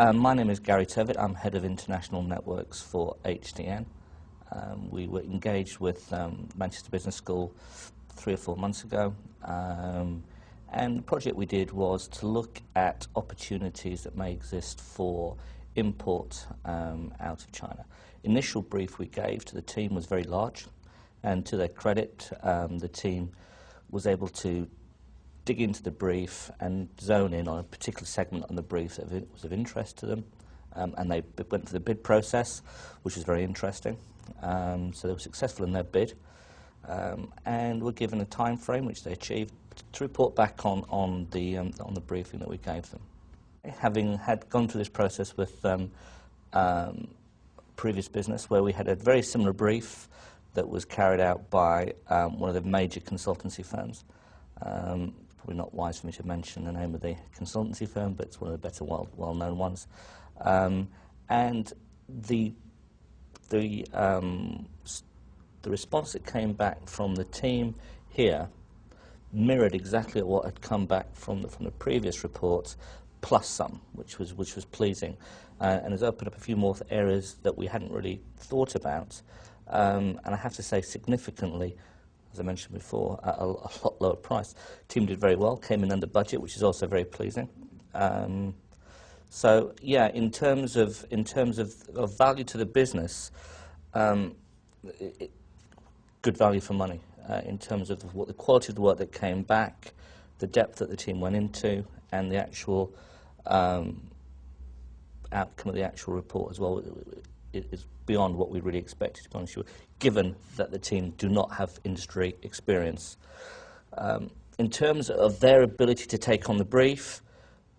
My name is Gary Tevitt. I'm Head of International Networks for HDN. We were engaged with Manchester Business School 3 or 4 months ago, and the project we did was to look at opportunities that may exist for import out of China. Initial brief we gave to the team was very large, and to their credit, the team was able to dig into the brief and zone in on a particular segment on the brief that was of interest to them, and they went through the bid process, which was very interesting. So they were successful in their bid, and were given a time frame, which they achieved, to report back on the briefing that we gave them. Having had gone through this process with previous business, where we had a very similar brief that was carried out by one of the major consultancy firms. Probably not wise for me to mention the name of the consultancy firm, but it's one of the better well-known ones. And the response that came back from the team here mirrored exactly what had come back from the previous reports, plus some, which was pleasing, and has opened up a few more areas that we hadn't really thought about. And I have to say, significantly, as I mentioned before, at a lot lower price. Team did very well, came in under budget, which is also very pleasing. So yeah, in terms of value to the business, good value for money. In terms of what the quality of the work that came back, the depth that the team went into, and the actual outcome of the actual report as well, it is beyond what we really expected, to be honest with you, given that the team do not have industry experience. In terms of their ability to take on the brief,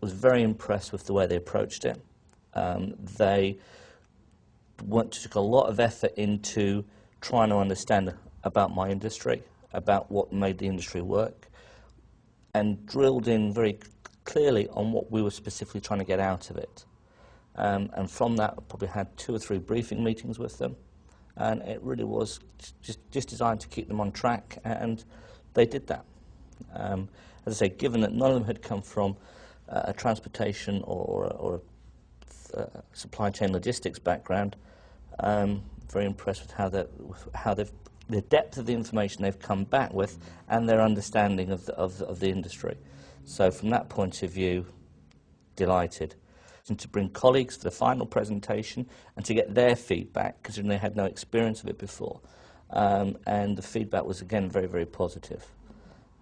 I was very impressed with the way they approached it. They took a lot of effort into trying to understand about my industry, about what made the industry work, and drilled in very clearly on what we were specifically trying to get out of it. And from that, I probably had 2 or 3 briefing meetings with them, and it really was just designed to keep them on track, and they did that. As I say, given that none of them had come from a transportation or a supply chain logistics background, very impressed with how the depth of the information they've come back with and their understanding of the industry. So from that point of view, delighted. And to bring colleagues for the final presentation and to get their feedback, because they had no experience of it before. And the feedback was, again, very, very positive.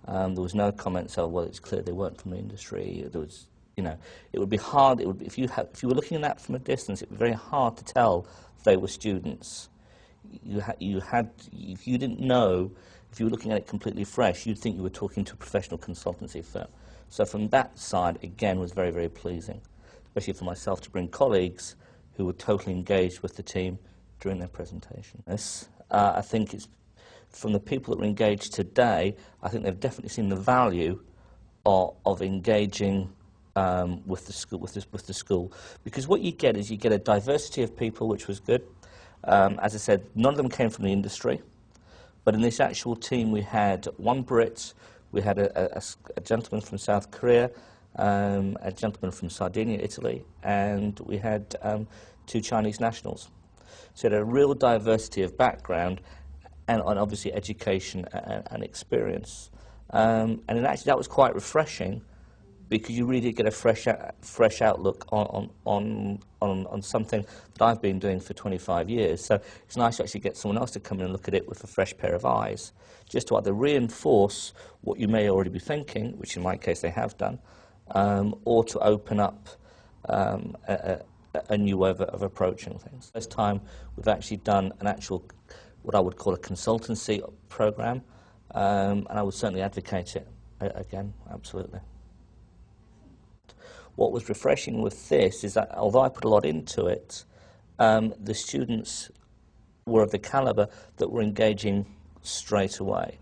There was no comments, oh, well, it's clear they weren't from the industry. There was, it would be hard. If you were looking at that from a distance, it would be very hard to tell they were students. If you didn't know, if you were looking at it completely fresh, you'd think you were talking to a professional consultancy firm. So from that side, again, was very, very pleasing, especially for myself to bring colleagues who were totally engaged with the team during their presentation. I think it's, from the people that were engaged today, I think they've definitely seen the value of engaging with the school, because what you get is you get a diversity of people, which was good. As I said, none of them came from the industry, but in this actual team we had 1 Brit, we had a gentleman from South Korea, a gentleman from Sardinia, Italy, and we had 2 Chinese nationals. So it had a real diversity of background and obviously education and experience. And actually that was quite refreshing, because you really get a fresh outlook on something that I've been doing for 25 years. So it's nice to actually get someone else to come in and look at it with a fresh pair of eyes, just to either reinforce what you may already be thinking, which in my case they have done, or to open up a new way of approaching things. This time we've actually done an actual, what I would call a consultancy program, and I would certainly advocate it again, absolutely. What was refreshing with this is that, although I put a lot into it, the students were of the caliber that were engaging straight away.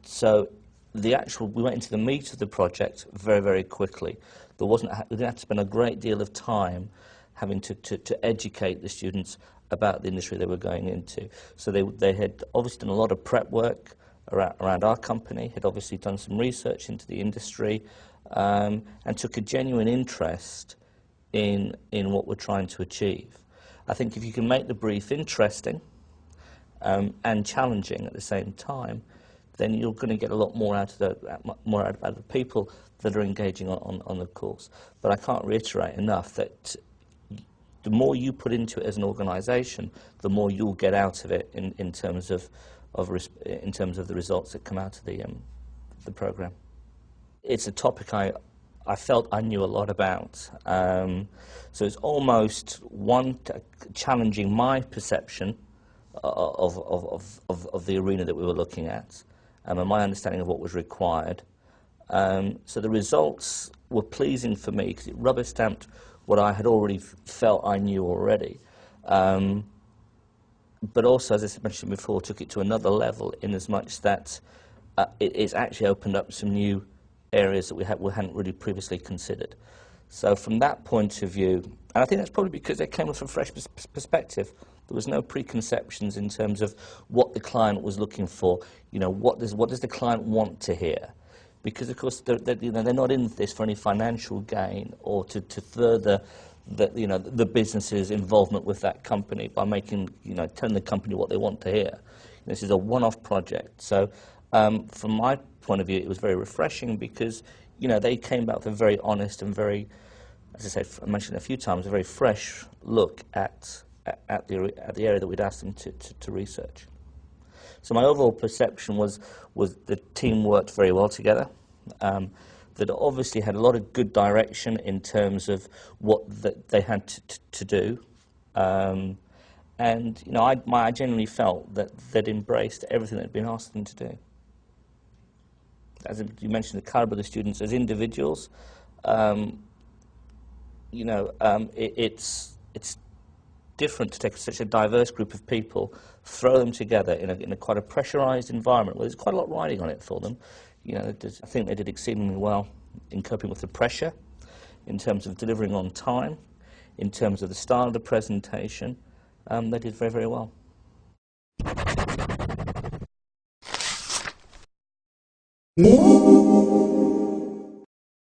So we went into the meat of the project very, very quickly. We didn't have to spend a great deal of time having to educate the students about the industry they were going into. So they had obviously done a lot of prep work around our company, had obviously done some research into the industry, and took a genuine interest in what we're trying to achieve. I think if you can make the brief interesting and challenging at the same time, then you're going to get a lot more out of the people that are engaging on the course. But I can't reiterate enough that the more you put into it as an organisation, the more you'll get out of it in terms of the results that come out of the programme. It's a topic I felt I knew a lot about. So it's almost challenging my perception of the arena that we were looking at, and my understanding of what was required. So the results were pleasing for me because it rubber stamped what I had already felt I knew already. But also, as I mentioned before, took it to another level in as much that it's actually opened up some new areas that we hadn't really previously considered. So from that point of view, and I think that's probably because they came with a fresh perspective. There was no preconceptions in terms of what the client was looking for. You know, what does the client want to hear? Because of course they're not in this for any financial gain or to further the business's involvement with that company by telling the company what they want to hear. This is a one-off project. So from my point of view, it was very refreshing because they came back with a very honest and very, as I mentioned a few times, a very fresh look at the area that we'd asked them to research. So my overall perception was the team worked very well together. That obviously had a lot of good direction in terms of what they had to do, and I genuinely felt that they'd embraced everything that had been asked them to do. As you mentioned, the calibre of the students as individuals, it's different to take such a diverse group of people, throw them together in a quite a pressurised environment where there's quite a lot riding on it for them. I think they did exceedingly well in coping with the pressure, in terms of delivering on time, in terms of the style of the presentation. They did very, very well.